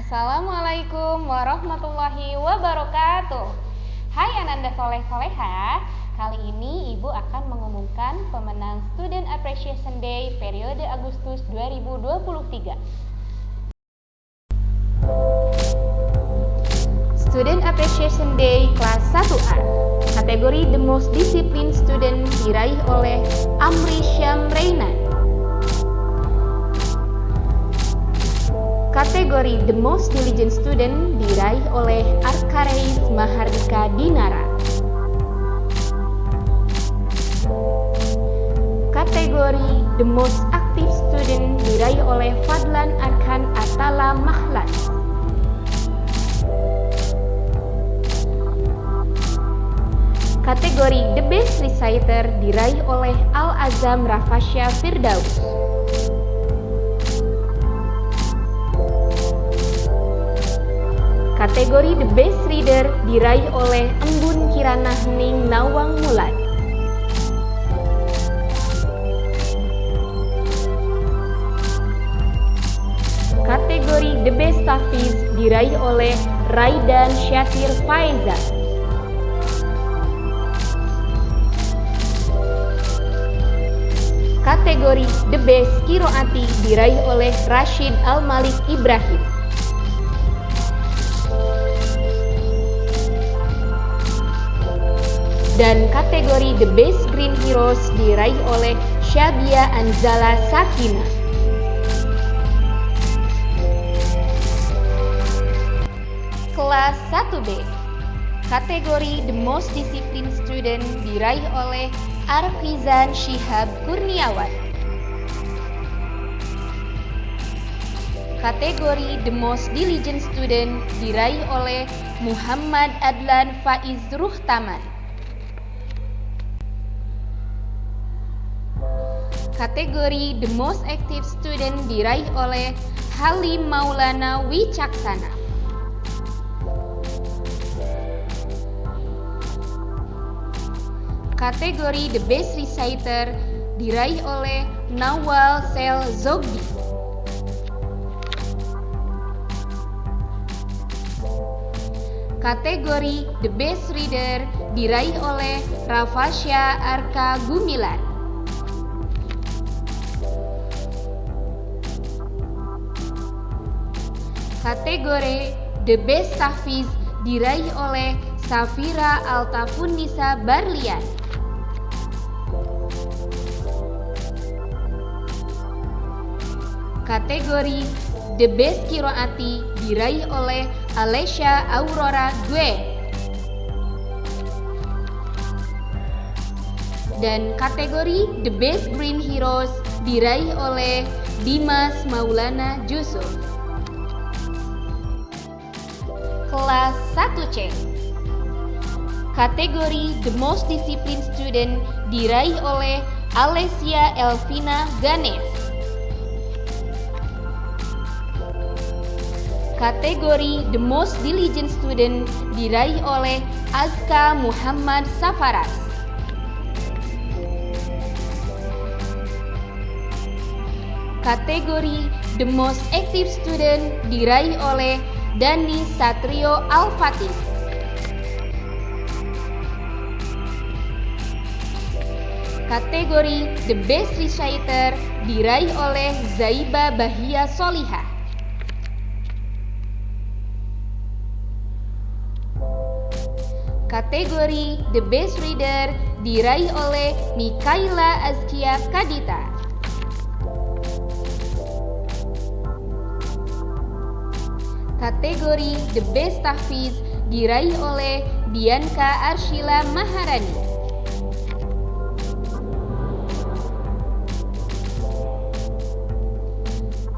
Assalamualaikum warahmatullahi wabarakatuh. Hai Ananda Soleh-Soleha, kali ini Ibu akan mengumumkan pemenang Student Appreciation Day periode Agustus 2023. Student Appreciation Day kelas 1A. Kategori The Most Disciplined Student diraih oleh Amri Syamreina. Kategori The Most Diligent Student diraih oleh Arkareis Mahardika Dinara. Kategori The Most Active Student diraih oleh Fadlan Arkan Atala Mahlan. Kategori The Best Reciter diraih oleh Al-Azam Rafasya Firdaus. Kategori The Best Reader diraih oleh Embun Kirana Hening Nawang Mulan. Kategori The Best Tahfiz diraih oleh Raidan Syakir Faiza. Kategori The Best Qiroati diraih oleh Rashid Al-Malik Ibrahim. Dan kategori The Best Green Heroes diraih oleh Syabia Anzala Sakina. Kelas 1B. Kategori The Most Disciplined Student diraih oleh Arfizan Syihab Kurniawan. Kategori The Most Diligent Student diraih oleh Muhammad Adlan Faiz Ruhtaman. Kategori The Most Active Student diraih oleh Halim Maulana Wicaksana. Kategori The Best Reciter diraih oleh Nawal Sel Zogdi. Kategori The Best Reader diraih oleh Rafasya Arka Gumilar. Kategori The Best Tahfiz diraih oleh Safira Altafunnisa Barlian. Kategori The Best Qiroati diraih oleh Alesya Aurora Gue. Dan kategori The Best Green Heroes diraih oleh Dimas Maulana Jusuf. Kelas 1C. Kategori The Most Disciplined Student diraih oleh Alessia Elvina Ganes. Kategori The Most Diligent Student diraih oleh Azka Muhammad Safaras. Kategori The Most Active Student diraih oleh Dani Satrio Al-Fatih. Kategori The Best Reciter diraih oleh Zaiba Bahia Solihah. Kategori The Best Reader diraih oleh Mikaila Azkia Kadita. Kategori The Best Tahfiz diraih oleh Bianca Arshila Maharani.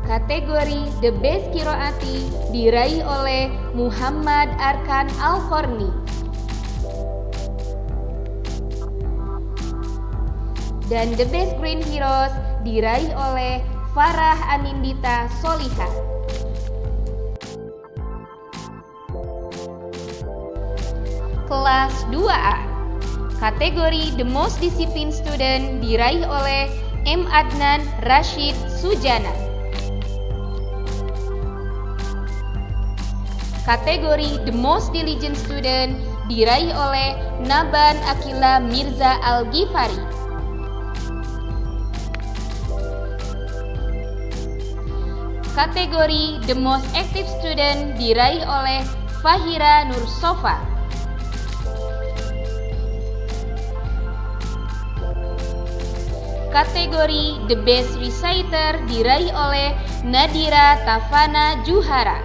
Kategori The Best Qiroati diraih oleh Muhammad Arkan Al-Horni. Dan The Best Green Heroes diraih oleh Farah Anindita Solihah. Kelas 2A. Kategori The Most Disciplined Student diraih oleh M. Adnan Rashid Sujana. Kategori The Most Diligent Student diraih oleh Naban Akila Mirza Al-Ghifari. Kategori The Most Active Student diraih oleh Fahira Nur Sofa. Kategori The Best Reciter diraih oleh Nadira Tafana Juhara.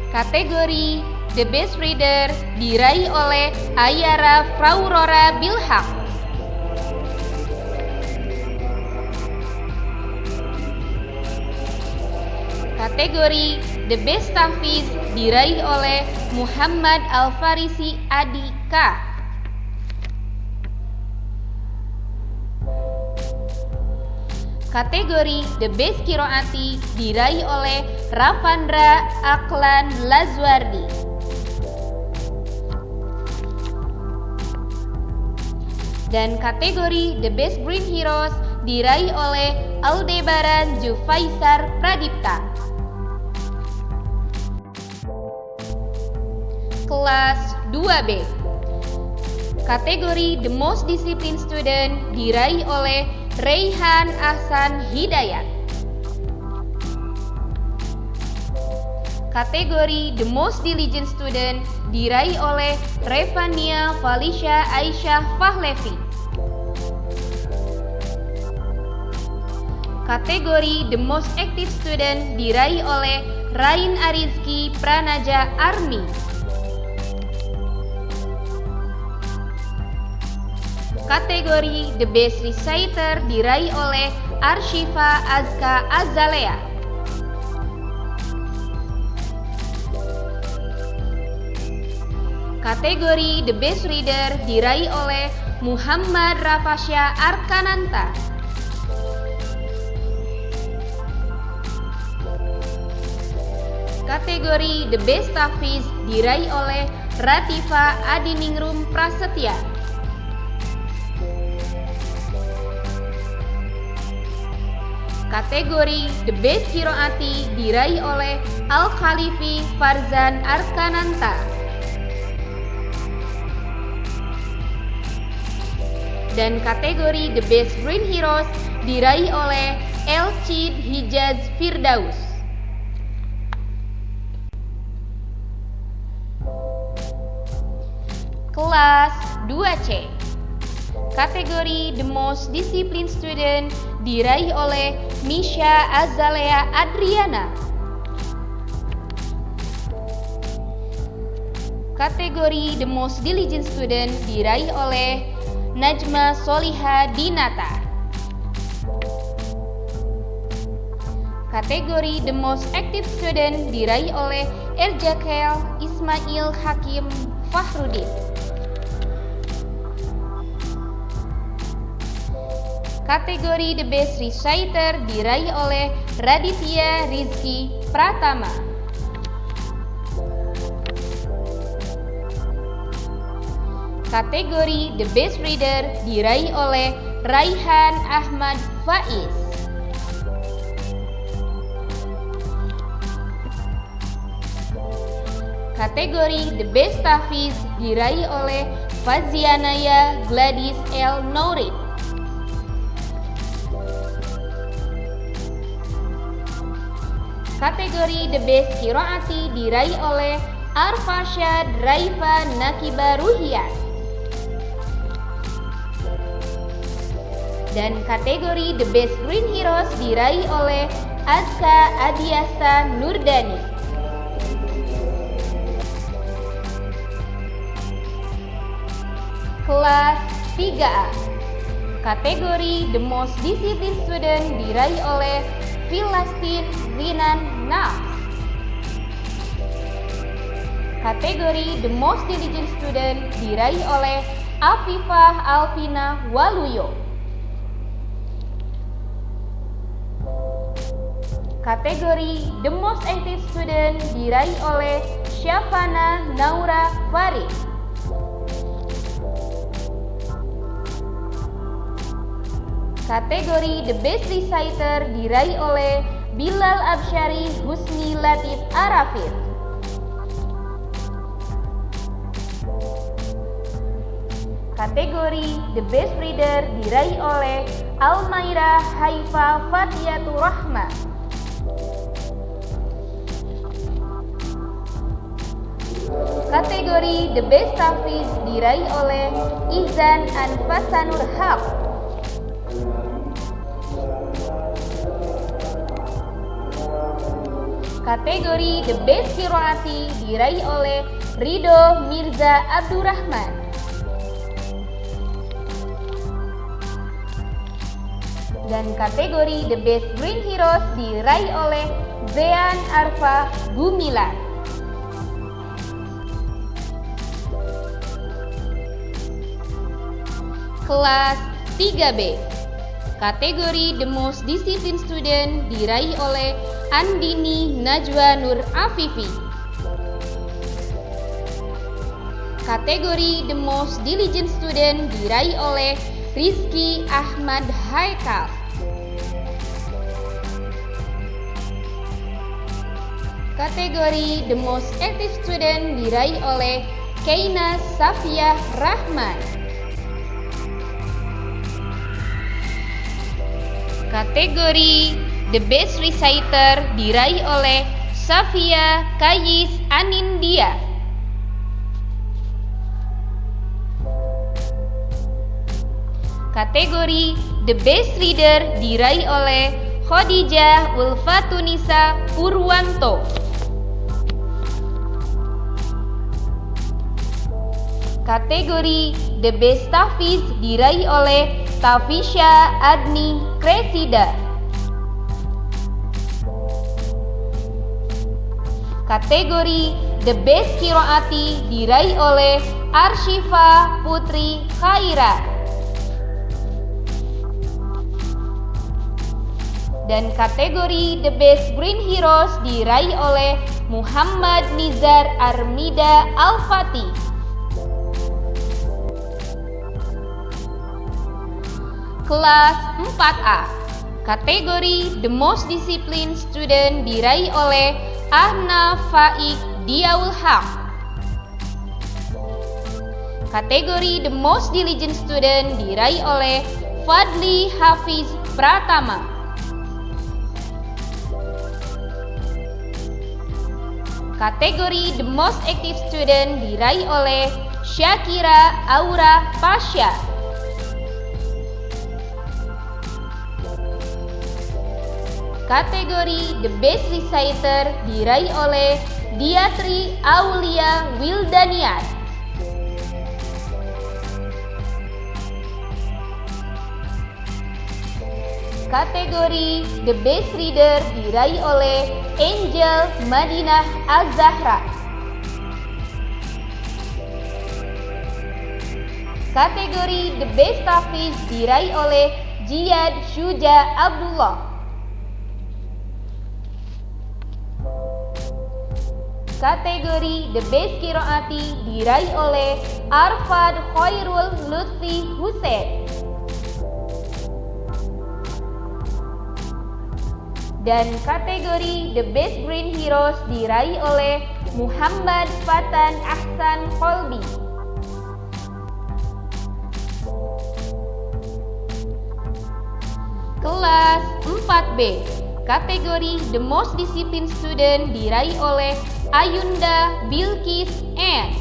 Kategori The Best Reader diraih oleh Ayara Fraurora Bilhak. Kategori The Best Tahfiz diraih oleh Muhammad Al-Farisi Adika. Kategori The Best Qiraati diraih oleh Rafandra Aklan Lazwardi. Dan kategori The Best Green Heroes diraih oleh Aldebaran Jufaisar Pradipta. Kelas 2B. Kategori The Most Disciplined Student diraih oleh Raihan Ahsan Hidayat. Kategori The Most Diligent Student diraih oleh Revania Felicia Aisyah Fahlevi. Kategori The Most Active Student diraih oleh Rain Arizki Pranaja Armi. Kategori The Best Reciter diraih oleh Arshifa Azka Azalea. Kategori The Best Reader diraih oleh Muhammad Rafasya Arkananta. Kategori The Best Tahfiz diraih oleh Ratifa Adiningrum Prasetya. Kategori The Best Qiraati diraih oleh Al-Khalifi Farzan Arkananta. Dan kategori The Best Green Heroes diraih oleh Elcid Hijaz Firdaus. Kelas 2C. Kategori The Most Disciplined Student diraih oleh Misha Azalea Adriana. Kategori The Most Diligent Student diraih oleh Najma Soliha Dinata. Kategori The Most Active Student diraih oleh Erjakel Ismail Hakim Fahrudin. Kategori The Best Reciter diraih oleh Raditya Rizky Pratama. Kategori The Best Reader diraih oleh Raihan Ahmad Faiz. Kategori The Best Tahfiz diraih oleh Fazianaya Gladys El Nourid. Kategori The Best Qiraati diraih oleh Arfashad Raifa Nakiba Ruhiyat. Dan kategori The Best Green Heroes diraih oleh Azka Adiasta Nurdani. Kelas 3A. Kategori The Most Disciplined Student diraih oleh Filastin Zinan Nafs. Kategori The Most Diligent Student diraih oleh Afifah Alvina Waluyo. Kategori The Most Active Student diraih oleh Syafana Naura Farid. Kategori The Best Reciter diraih oleh Bilal Absyari Husni Latif Arafin. Kategori The Best Reader diraih oleh Almaira Haifa Fatiatur Rahma. Kategori The Best Tahfiz diraih oleh Izan Anfasanur Haq. Kategori The Best Qiraati diraih oleh Ridho Mirza Abdurrahman. Dan kategori The Best Green Heroes diraih oleh Zean Arfa Gumilar. Kelas 3B. Kategori The Most Disciplined Student diraih oleh Andini Najwa Nur Afifi. Kategori The Most Diligent Student diraih oleh Rizky Ahmad Haikal. Kategori The Most Active Student diraih oleh Keina Safiyah Rahman. Kategori The Best Reciter diraih oleh Safia Kayis Anindia. Kategori The Best Reader diraih oleh Khadijah Ulfatunisa Purwanto. Kategori The Best Tahfiz diraih oleh Tafisha Adni Kresida. Kategori The Best Qiraati diraih oleh Arshifa Putri Khaira. Dan kategori The Best Green Heroes diraih oleh Muhammad Nizar Armida Al-Fatih. Kelas 4A. Kategori The Most Disciplined Student diraih oleh Ahna Faik Diaul Haq. Kategori The Most Diligent Student diraih oleh Fadli Hafiz Pratama. Kategori The Most Active Student diraih oleh Syakira Aura Pasha. Kategori The Best Reciter diraih oleh Diatri Aulia Wildaniat. Kategori The Best Reader diraih oleh Angel Madinah Az-Zahra. Kategori The Best Tahfiz diraih oleh Jiyad Syuja Abdullah. Kategori The Best Qiraati diraih oleh Arfad Khairul Lutfi Hussein. Dan kategori The Best Green Heroes diraih oleh Muhammad Fatan Ahsan Kolbi. Kelas 4B. Kategori The Most Disciplined Student diraih oleh Ayunda Bilkis N.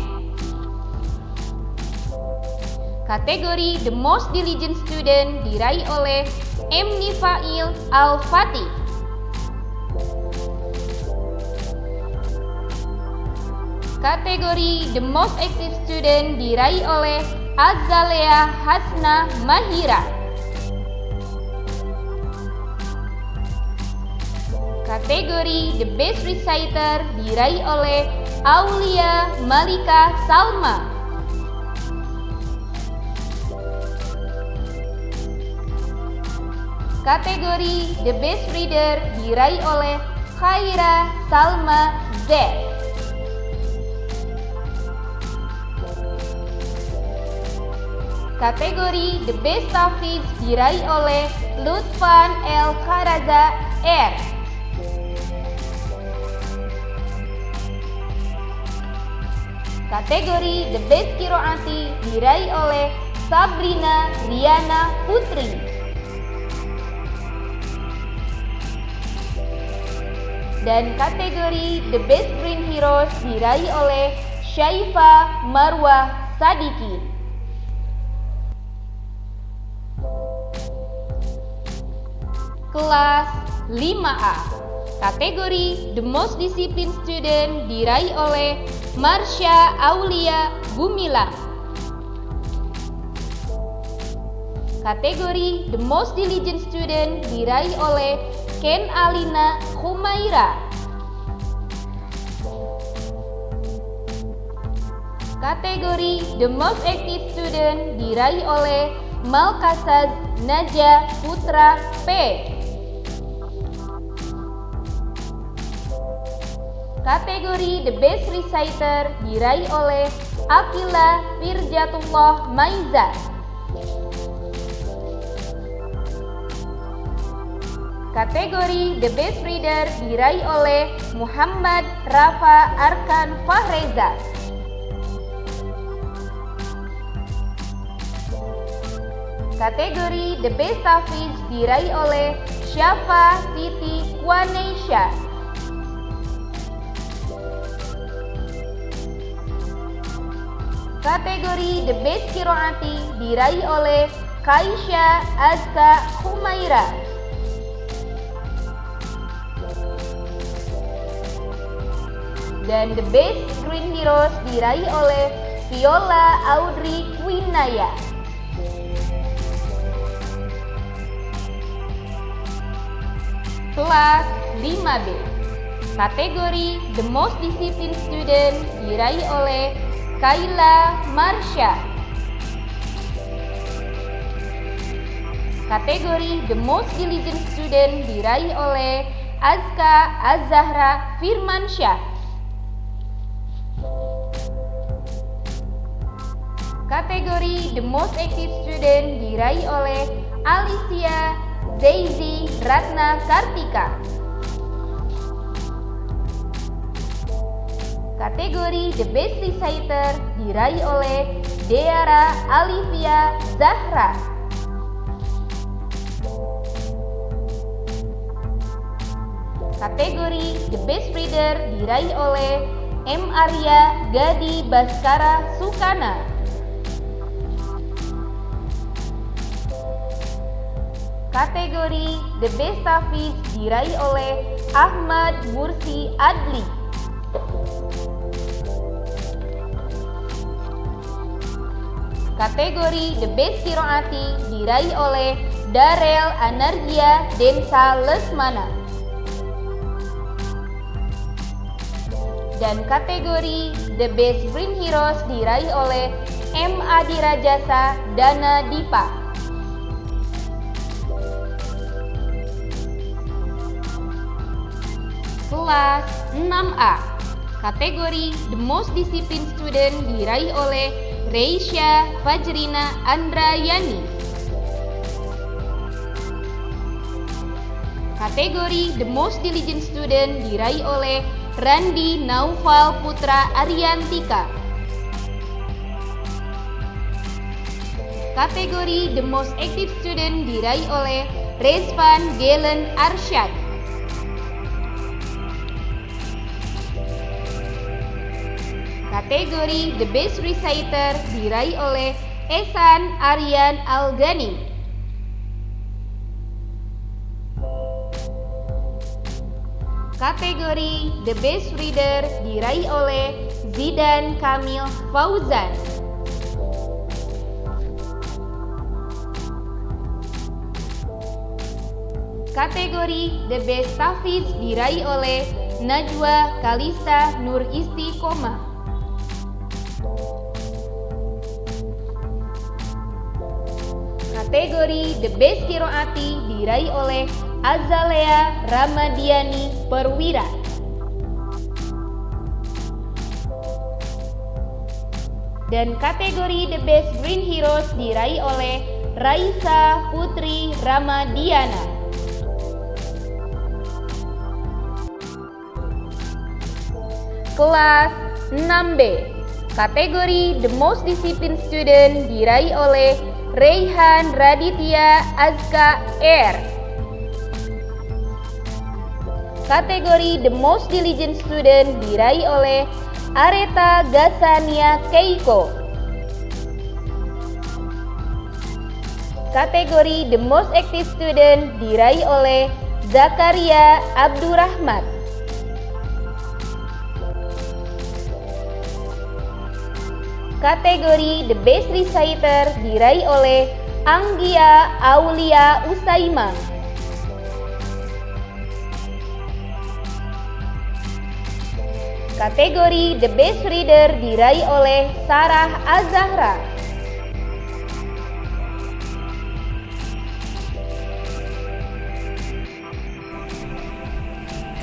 Kategori The Most Diligent Student diraih oleh M. Nifail Al-Fatih. Kategori The Most Active Student diraih oleh Azalea Hasna Mahira. Kategori The Best Reciter diraih oleh Aulia Malika Salma. Kategori The Best Reader diraih oleh Khaira Salma Z. Kategori The Best Tahfiz diraih oleh Lutfan El Karaza R. Kategori The Best Qiraati diraih oleh Sabrina Riana Putri. Dan kategori The Best Green Heroes diraih oleh Syaifa Marwah Sadikin. Kelas 5A, kategori The Most Disciplined Student diraih oleh Marsha Aulia Gumilang. Kategori The Most Diligent Student diraih oleh Ken Alina Humaira. Kategori The Most Active Student diraih oleh Malkasaz Naja Putra P. Kategori The Best Reciter diraih oleh Akila Firjatullah Maiza. Kategori The Best Reader diraih oleh Muhammad Rafa Arkan Fahreza. Kategori The Best Hafiz diraih oleh Syafa Siti Kwanesha. Kategori The Best Qiraati diraih oleh Kaisha Azka Humaira. Dan The Best Green Heroes diraih oleh Viola Audrey Quinaya. Kelas 5B, kategori The Most Disciplined Student diraih oleh Kaila Marsha. Kategori The Most Diligent Student diraih oleh Azka Azahra Firmansyah. Kategori The Most Active Student diraih oleh Alicia Daisy Ratna Kartika. Kategori The Best Reciter diraih oleh Deara Alivia Zahra. Kategori The Best Reader diraih oleh M. Arya Gadi Baskara Sukana. Kategori The Best Hafiz diraih oleh Ahmad Mursi Adli. Kategori The Best Qiraati diraih oleh Darel Anargia Densa Lesmana. Dan kategori The Best Green Heroes diraih oleh M. Adirajasa Dana Dipa. Kelas 6A, kategori The Most Disciplined Student diraih oleh Reisha Fajrina Andrayani. Kategori The Most Diligent Student diraih oleh Randi Naufal Putra Ariantika. Kategori The Most Active Student diraih oleh Rezvan Gelen Arsyad. Kategori The Best Reciter diraih oleh Esan Aryan Algani. Kategori The Best Reader diraih oleh Zidan Kamil Fauzan. Kategori The Best Hafiz diraih oleh Najwa Kalista Nur Istiqomah. Kategori The Best Qiraati diraih oleh Azalea Ramadiani Perwira. Dan kategori The Best Green Heroes diraih oleh Raisa Putri Ramadiana. Kelas 6B, Kategori The Most Disciplined Student diraih oleh Raihan Raditya Azka R. Kategori The Most Diligent Student diraih oleh Areta Gasania Keiko. Kategori The Most Active Student diraih oleh Zakaria Abdurrahman. Kategori The Best Reciter diraih oleh Anggia Aulia Usaimang. Kategori The Best Reader diraih oleh Sarah Azahra.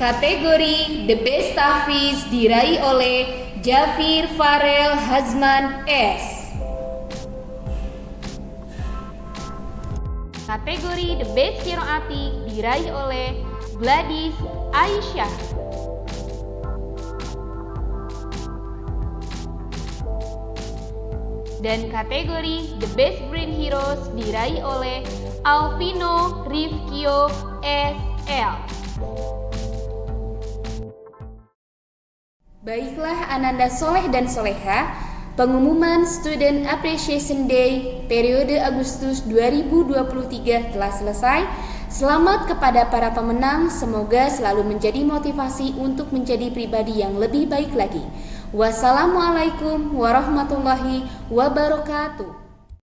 Kategori The Best Tahfiz diraih oleh Jafir Farel Hazman S. Kategori The Best Qiraati diraih oleh Gladys Aisyah. Dan kategori The Best Brain Heroes diraih oleh Alvino Rifkio SL. Baiklah Ananda Soleh dan Soleha, pengumuman Student Appreciation Day periode Agustus 2023 telah selesai. Selamat kepada para pemenang, semoga selalu menjadi motivasi untuk menjadi pribadi yang lebih baik lagi. Wassalamualaikum warahmatullahi wabarakatuh.